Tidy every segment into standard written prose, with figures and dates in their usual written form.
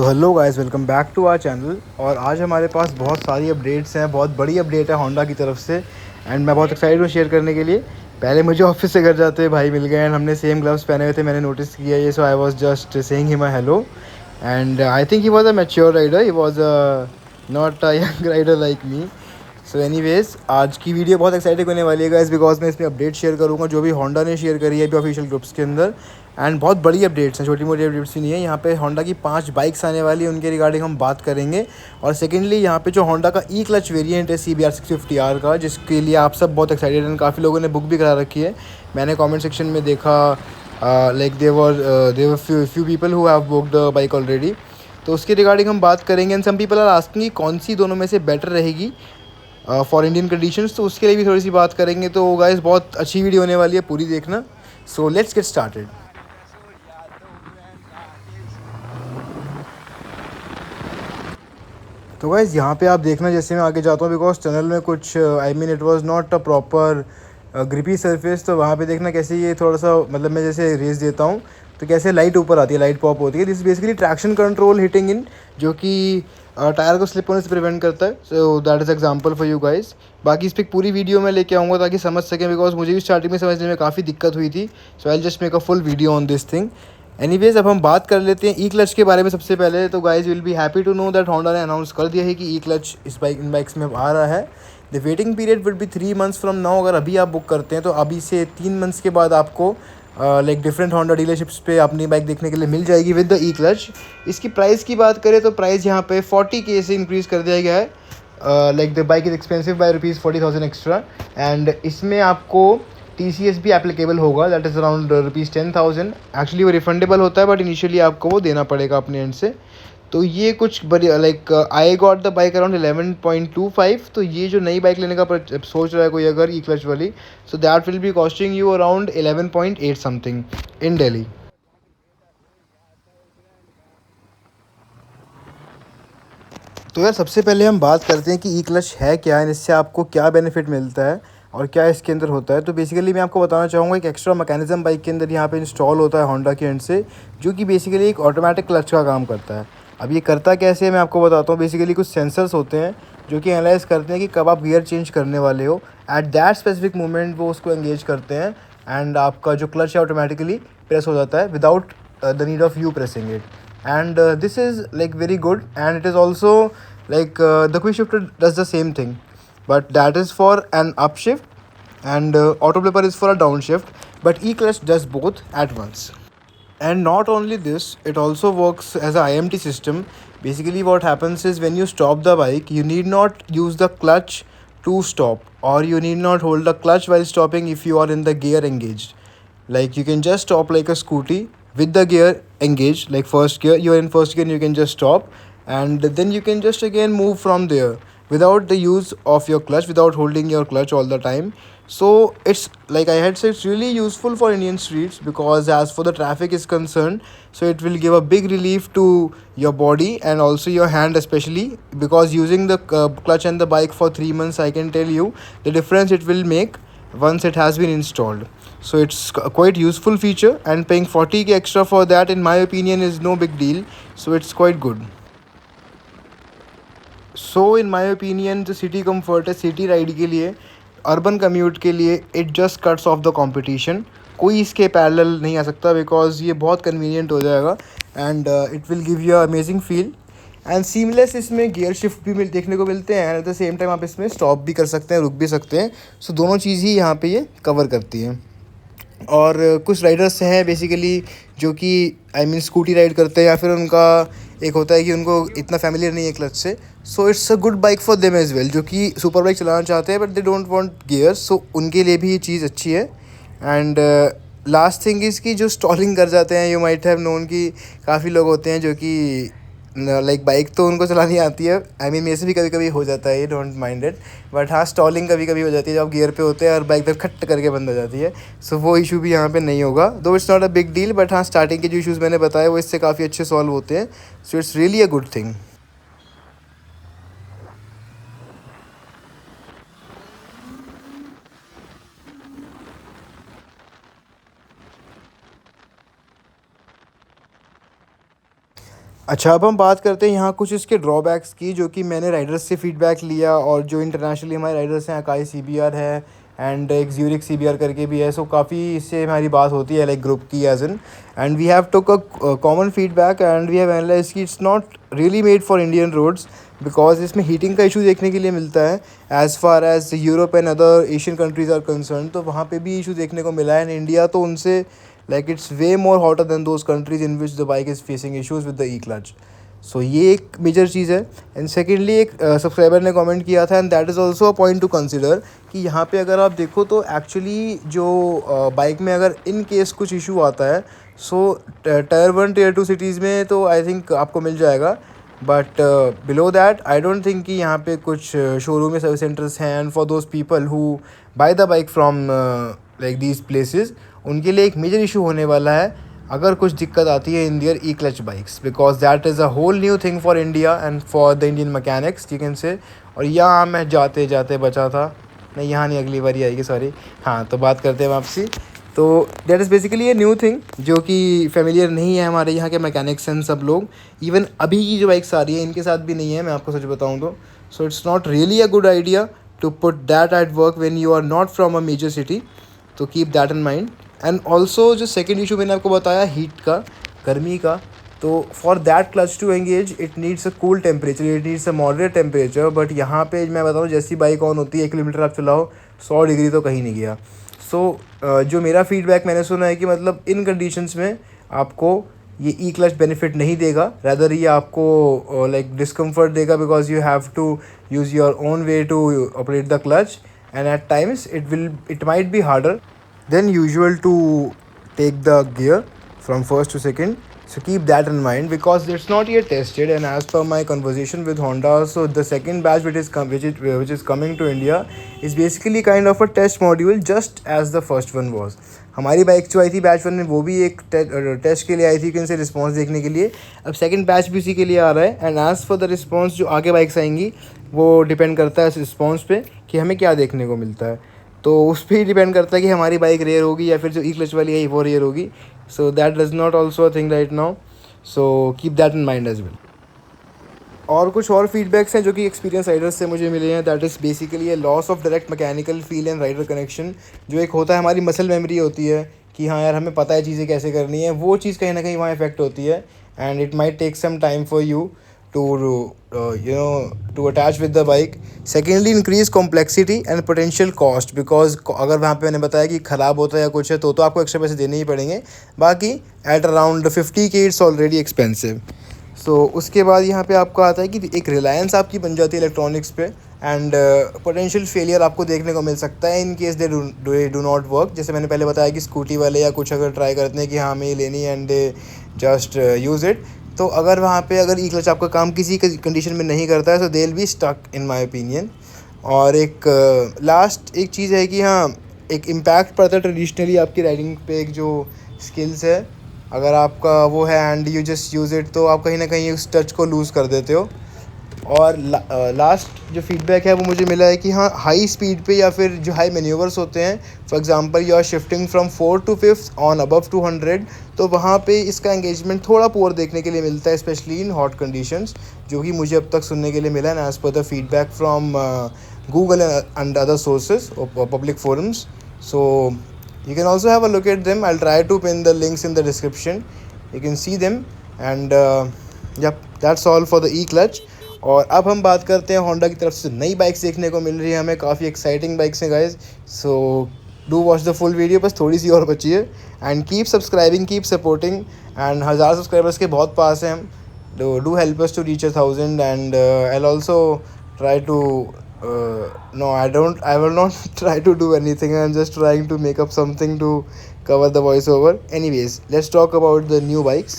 Hello guys, welcome back to our channel. और आज हमारे पास बहुत सारी अपडेट्स हैं, बहुत बड़ी अपडेट है होंडा की तरफ से। एंड मैं बहुत एक्साइटेड हूँ शेयर करने के लिए। पहले मुझे ऑफिस से घर जाते हुए भाई मिल गए एंड हमने सेम ग्लव्स पहने हुए थे, मैंने नोटिस किया ये। So I was just saying him a hello and I think he was a mature rider, he was not a young rider like me. So anyways, आज की वीडियो बहुत एक्साइटिंग होने वाली है गाइस, बिकॉज मैं इसमें अपडेट शेयर करूँगा जो भी होंडा ने शेयर करी है अभी ऑफिशियल ग्रुप्स के अंदर। एंड बहुत बड़ी अपडेट्स हैं, छोटी मोटी अपडेट्स भी नहीं है। यहाँ पे होंडा की 5 बाइक्स आने वाली है, उनके रिगार्डिंग हम बात करेंगे। और सेकेंडली यहाँ पे जो होंडा का ई क्लच वेरिएंट है CBR 650R का, जिसके लिए आप सब बहुत एक्साइटेड हैं, काफ़ी लोगों ने बुक भी करा रखी है। मैंने कमेंट सेक्शन में देखा like there are few people who have booked the bike already. तो उसके रिगार्डिंग हम बात करेंगे। And some people are asking कौन सी दोनों में से बेटर रहेगी फॉर इंडियन कंडीशंस, तो उसके लिए भी थोड़ी सी बात करेंगे। तो गाइस, बहुत अच्छी वीडियो होने वाली है, पूरी देखना। So let's get started. तो गाइस, यहाँ पे आप देखना, जैसे मैं आगे जाता हूँ, बिकॉज टनल में कुछ I mean it was not a proper grippy surface. तो वहाँ पे देखना कैसे ये थोड़ा सा, मतलब मैं जैसे रेस देता हूँ तो कैसे लाइट ऊपर आती है, लाइट पॉप होती है। This basically traction control hitting in, जो कि टायर को स्लिप होने से प्रिवेंट करता है। So that is example for you guys. बाकी इस पर पूरी वीडियो में लेके आऊँगा ताकि समझ सकें, बिकॉज मुझे भी स्टार्टिंग में समझने में काफ़ी दिक्कत हुई थी। So I just make a full video on this thing. Anyways, अब हम बात कर लेते हैं ई क्लच के बारे में सबसे पहले। तो guys will be happy to know that Honda ने अनाउंस कर दिया है कि ई क्लच इन बाइक्स में आ रहा है। The waiting period will be 3 months from now. अगर अभी आप बुक करते हैं तो अभी से 3 मंथ्स के बाद आपको लाइक डिफरेंट होंडा डीलरशिप्स पे अपनी बाइक देखने के लिए मिल जाएगी विद द ई क्लच। इसकी प्राइस की बात करें तो प्राइस यहाँ पे 40K से इंक्रीज़ कर दिया गया है। Like the bike is expensive by ₹40,000 extra. And इसमें आपको TCS भी एप्लीकेबल होगा, दैट इज़ अराउंड ₹10,000। एक्चुअली वो रिफंडेबल होता है, बट इनिशियली आपको वो देना पड़ेगा अपने एंड से। तो ये कुछ बड़ी like I got the bike around 11.25। तो ये जो नई बाइक लेने का सोच रहा है कोई अगर ई क्लच वाली, so that will be costing you around 11.8 something in Delhi. तो यार, सबसे पहले हम बात करते हैं कि ई क्लच है क्या है, इससे आपको क्या बेनिफिट मिलता है और क्या इसके अंदर होता है। तो बेसिकली मैं आपको बताना चाहूँगा, एक एक्स्ट्रा मैकेनिज्म बाइक के अंदर यहाँ पे इंस्टॉल होता है होंडा के एंड से, जो कि बेसिकली एक ऑटोमेटिक क्लच का काम करता है। अब ये करता कैसे है मैं आपको बताता हूँ। बेसिकली कुछ सेंसर्स होते हैं जो कि एनालाइज करते हैं कि कब आप गियर चेंज करने वाले हो। एट दैट स्पेसिफिक मोमेंट वो उसको एंगेज करते हैं एंड आपका जो क्लच है ऑटोमेटिकली प्रेस हो जाता है without the need of you pressing it. And this is like very good, and it is also like the quick shifter does the same thing, but that is for an upshift, and auto flipper is for a downshift, but e-clutch does both at once. And not only this, it also works as a IMT system. Basically what happens is, when you stop the bike, you need not use the clutch to stop, or you need not hold the clutch while stopping if you are in the gear engaged. Like, you can just stop like a scooty with the gear engaged, like first gear, you are in first gear and you can just stop, and then you can just again move from there without the use of your clutch, without holding your clutch all the time. So it's like I had said, it's really useful for Indian streets, because as for the traffic is concerned, so it will give a big relief to your body and also your hand especially, because using the clutch and the bike for 3 months, I can tell you the difference it will make once it has been installed. So it's quite useful feature, and paying 40K extra for that, in my opinion, is no big deal. So it's quite good. So in my opinion, जो city comfort है city ride के लिए, urban commute के लिए, it just cuts of the competition. कोई इसके parallel नहीं आ सकता, बिकॉज ये बहुत कन्वीनियंट हो जाएगा and it will give you amazing feel and seamless. इसमें गियर शिफ्ट भी देखने को मिलते हैं, and eight the same time आप इसमें स्टॉप भी कर सकते हैं, रुक भी सकते हैं। सो दोनों चीज़ ही यहाँ पे ये कवर करती हैं। और कुछ राइडर्स हैं बेसिकली जो कि आई मीन स्कूटी राइड करते हैं, या फिर उनका एक होता है कि उनको इतना फैमिलियर नहीं है क्लच से। So it's a good bike for them as well, जो कि सुपर बाइक चलाना चाहते हैं but they don't want gears. सो उनके लिए भी ये चीज़ अच्छी है। एंड लास्ट थिंग इज़ कि जो स्टॉलिंग कर जाते हैं, यू माइट हैव नोन कि काफ़ी लोग होते हैं जो कि लाइक बाइक तो उनको चलानी आती है, आई मीन मेरे से भी कभी कभी हो जाता है, ये डोंट माइंड इट। बट हाँ, स्टॉलिंग कभी कभी हो जाती है जब आप गियर पे होते हैं और बाइक तक खट्ट करके बंद हो जाती है। सो वो इशू भी यहाँ पे नहीं होगा, दो it's not a big deal. But हाँ, स्टार्टिंग के जो इशूज़ मैंने बताए वो इससे काफ़ी अच्छे सॉल्व होते हैं। So it's really a good thing. अच्छा, अब हम बात करते हैं यहाँ कुछ इसके ड्रॉबैक्स की, जो कि मैंने राइडर्स से फीडबैक लिया और जो इंटरनेशनली हमारे राइडर्स हैं, अकाई सीबीआर है एंड एक ज्यूरिक सीबीआर करके भी है, सो काफ़ी इससे हमारी बात होती है लाइक ग्रुप की age in, and we have took a common feedback and we have analyse कि it's not really made for Indian roads, because इसमें हीटिंग का इशू देखने के लिए मिलता है as far as Europe and other Asian countries are concern, तो वहाँ पे भी इशू देखने को मिला है। एंड इंडिया तो उनसे like it's way more hotter than those countries in which the bike is facing issues with the E clutch. So ये एक मेजर चीज़ है। एंड सेकेंडली एक सब्सक्राइबर ने कमेंट किया था and that is also a point to consider कि यहाँ पे अगर आप देखो तो एक्चुअली जो बाइक में अगर इन केस कुछ इशू आता है, सो टायर 1 टायर 2 सिटीज़ में तो आई थिंक आपको मिल जाएगा, but below that I don't think कि यहाँ पे कुछ शोरूम में सर्विस सेंटर्स हैं। And for those people who by the bike from like these places, उनके लिए एक मेजर इशू होने वाला है अगर कुछ दिक्कत आती है in their E clutch bikes, because that is a whole new thing for India and for the Indian mechanics you can say. और यहाँ मैं जाते जाते बचा था, नहीं यहाँ नहीं, अगली बारी आएगी, सॉरी। हाँ, तो बात करते हैं वापसी। तो that is basically a new thing जो कि फेमिलियर नहीं है हमारे यहाँ के मैकेनिक्स एंड सब लोग। इवन अभी की जो बाइक्स आ रही है इनके साथ भी नहीं है, मैं आपको सच बताऊँ तो। So it's not really a good idea to put that at work when you are not from a major city, तो keep that in mind. And also जो सेकेंड इशू मैंने आपको बताया हीट का, गर्मी का, तो for that clutch to engage it needs a cool temperature, it needs a moderate temperature. But यहाँ पे मैं बताऊँ, जैसी बाइक ऑन होती है 1 किलोमीटर आप चलाओ 100 डिग्री तो कहीं नहीं गया। सो जो मेरा फीडबैक मैंने सुना है कि मतलब इन कंडीशंस में आपको ये ई क्लच बेनिफिट नहीं देगा, रैदर ये आपको लाइक डिस्कम्फर्ट देगा, because you have to use your own way to operate the clutch and at times it might be harder than usual to take the gear from first to second. So keep that in mind because it's not yet tested. And as per my conversation with Honda, so the second batch which is coming to India is basically kind of a test module, just as the first one was. हमारी bike जो आई थी batch 1 में, वो भी एक test के लिए आई थी, कि इनसे रिस्पॉन्स देखने के लिए। अब सेकंड बैच भी उसी के लिए आ रहा है। And as for the response जो आगे बाइक्स आएंगी, वो डिपेंड करता है इस रिस्पॉन्स पे कि हमें क्या देखने को मिलता है। तो उस पर ही डिपेंड करता है कि हमारी बाइक रेयर होगी या फिर जो ई क्लच वाली है वो रेयर होगी। So that does not also a thing right now, so keep that in mind as well. और कुछ और फीडबैक्स हैं जो कि एक्सपीरियंस राइडर्स से मुझे मिले हैं, that is basically a loss of direct mechanical feel and rider connection. जो एक होता है हमारी मसल मेमोरी होती है कि हाँ यार हमें पता है चीज़ें कैसे करनी है, वो चीज़ कहीं ना कहीं वहाँ इफेक्ट होती है। And it might take some time for you to to attach with the bike. Secondly, increase complexity and potential cost, because अगर वहाँ पे मैंने बताया कि ख़राब होता है या कुछ है तो आपको एक्स्ट्रा पैसे देने ही पड़ेंगे। बाकी at around 50K it's already expensive. So उसके बाद यहाँ पे आपको आता है कि एक रिलायंस आपकी बन जाती है इलेक्ट्रॉनिक्स पे, एंड पोटेंशियल फेलियर आपको देखने को मिल सकता है in case they do not work. जैसे मैंने पहले बताया कि स्कूटी वाले या कुछ अगर ट्राई करते हैं कि हाँ हमें ये लेनी है and they just use it, तो अगर वहाँ पे अगर ई क्लच आपका काम किसी कंडीशन में नहीं करता है, so they will be stuck in my opinion. और एक लास्ट एक चीज़ है कि हाँ एक इम्पैक्ट पड़ता है ट्रेडिशनली आपकी राइडिंग पे, एक जो स्किल्स है अगर आपका वो है and you just use it, तो आप कहीं ना कहीं उस टच को लूज़ कर देते हो। और लास्ट जो फीडबैक है वो मुझे मिला है कि हाँ हाई स्पीड पे या फिर जो हाई मैन्यूवर्स होते हैं, for example you are shifting from 4 to 5 on above 200, तो वहाँ पे इसका एंगेजमेंट थोड़ा पुअर देखने के लिए मिलता है, स्पेशली इन हॉट कंडीशंस, जो कि मुझे अब तक सुनने के लिए मिला है as per the feedback from Google and other sources और public forums. So you can also have a look at them. I'll try to pin the links in the description. You can see them and yep, that's all for the e-clutch. और अब हम बात करते हैं Honda की तरफ से नई बाइक्स देखने को मिल रही है हमें, काफ़ी एक्साइटिंग बाइक्स हैं guys. So do watch the full video, बस थोड़ी सी और बची है। And keep subscribing, keep supporting. And 1000 subscribers के बहुत पास हैं हम, do help us to reach 1000 and I also try to no, I will not try to do anything. I'm just trying to make up something to cover the voiceover. Anyways, let's talk about the new bikes.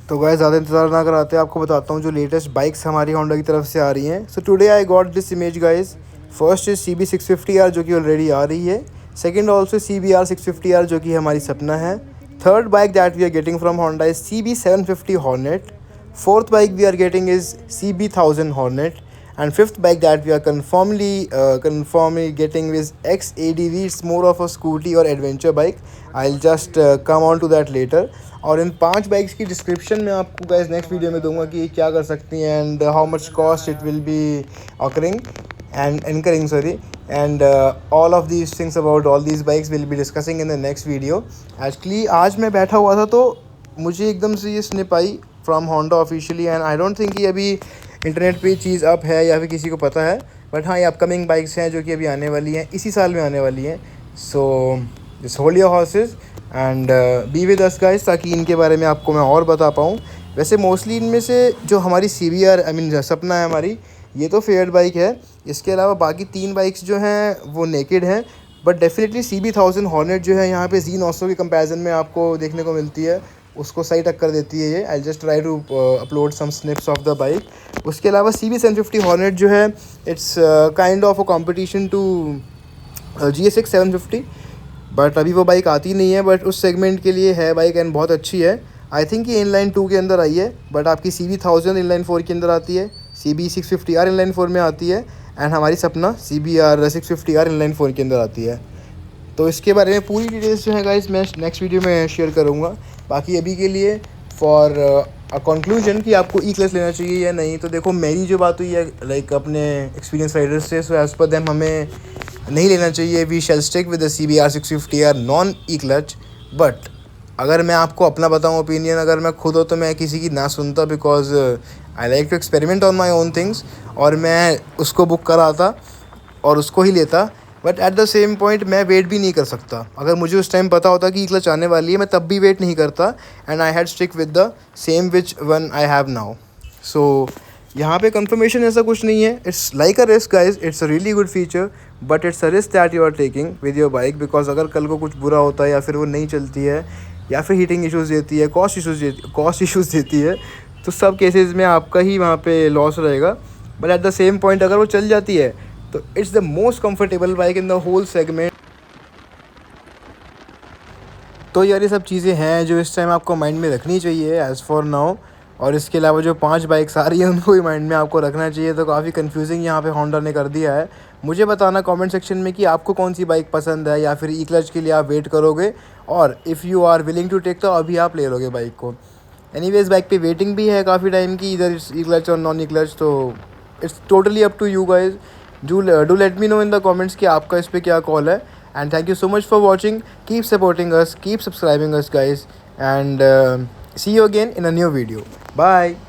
तो guys ज़्यादा इंतज़ार ना कराते आपको बताता हूँ जो latest bikes हमारी होंडा की तरफ से आ रही हैं। So today I got this image guys. First is CB650R जो कि ऑलरेडी आ रही है। सेकंड ऑल्सो CBR 650R जो कि हमारी सपना है। Third bike that we are getting from Honda is CB750 Hornet. Fourth bike we are getting is CB1000 Hornet, and fifth bike that we are confirmly getting is XADV. It's more of a scooty or adventure bike. I'll just come on to that later. और इन 5 bikes की description मैं आपको guys next video में दूंगा कि क्या कर सकती हैं and how much cost it will be occurring and incurring, sorry, and all of these things about all these bikes will be discussing in the next video. Actually आज मैं बैठा हुआ था तो मुझे एकदम से ये snip I from Honda officially and I don't think कि अभी इंटरनेट पे चीज़ अप है या फिर किसी को पता है, बट हाँ ये अपकमिंग बाइक्स हैं जो कि अभी आने वाली हैं, इसी साल में आने वाली हैं. So just hold your horses and be with us guys, ताकि इनके बारे में आपको मैं और बता पाऊँ. वैसे मोस्टली इनमें से जो हमारी CBR आई मीन सपना है हमारी, ये तो फेयर्ड बाइक है. इसके अलावा बाकी 3 बाइक्स जो हैं वो नेकेड हैं, बट डेफिनेटली CB1000 हॉर्नेट जो है यहाँ पे Z900 के कंपैरिजन में आपको देखने को मिलती है, उसको सही टक्कर देती है ये. I just try to upload some snips of the bike. उसके अलावा CB750 हॉर्नेट जो है it's kind of a competition to GSX 750, but अभी वो बाइक आती नहीं है, बट उस सेगमेंट के लिए है बाइक एंड बहुत अच्छी है. आई थिंक ये इनलाइन 2 के अंदर आई है, बट आपकी CB1000 इनलाइन 4 के अंदर आती है, CB650R इनलाइन 4 में आती है एंड हमारी सपना CBR 650R इनलाइन 4 के अंदर आती है. तो इसके बारे में पूरी डिटेल्स जो है गाइस मैं नेक्स्ट वीडियो में शेयर करूँगा. बाकी अभी के लिए फॉर अ कंक्लूजन कि आपको ई क्लास लेना चाहिए या नहीं, तो देखो मेरी जो बात हुई है लाइक अपने एक्सपीरियंस राइडर्स से, सो एज़ पर देम हमें नहीं लेना चाहिए. We shall stick with the CBR 650R non E clutch. But अगर मैं आपको अपना बताऊं ओपिनियन, अगर मैं खुद हो तो मैं किसी की ना सुनता, because I like to experiment on my own things, और मैं उसको बुक कराता और उसको ही लेता. But at the same point मैं वेट भी नहीं कर सकता. अगर मुझे उस टाइम पता होता कि क्लच आने वाली है, मैं तब भी वेट नहीं करता and I had stick with the same which one I have now. So यहाँ पे कंफर्मेशन ऐसा कुछ नहीं है. It's like a risk guys, it's a really good feature, but it's a risk that you are taking with your bike, because अगर कल को कुछ बुरा होता है या फिर वो नहीं चलती है या फिर हीटिंग इश्यूज़ देती है, कॉस्ट इश्यूज़ देती है, तो सब केसेस में आपका ही वहाँ पे लॉस रहेगा. But at the same point अगर वो चल जाती है तो it's the most comfortable bike in the whole segment. तो यार ये सब चीज़ें हैं जो इस टाइम आपको माइंड में रखनी चाहिए एज़ फॉर नाउ. और इसके अलावा जो 5 बाइक्स आ रही हैं उनको भी माइंड में आपको रखना चाहिए. तो काफ़ी कंफ्यूजिंग यहाँ पे होंडा ने कर दिया है. मुझे बताना कमेंट सेक्शन में कि आपको कौन सी बाइक पसंद है, या फिर ई क्लच के लिए आप वेट करोगे, और if you are willing to take तो अभी आप ले लोगे बाइक को. एनीवेज बाइक पे वेटिंग भी है काफ़ी टाइम की, इधर ई क्लच और नॉन ई क्लच. तो it's totally up to you guys. Do let me know in the comments कि आपका इस पर क्या कॉल है. And thank you so much for watching. Keep supporting us, keep subscribing us guys, and see you again in a new video. Bye.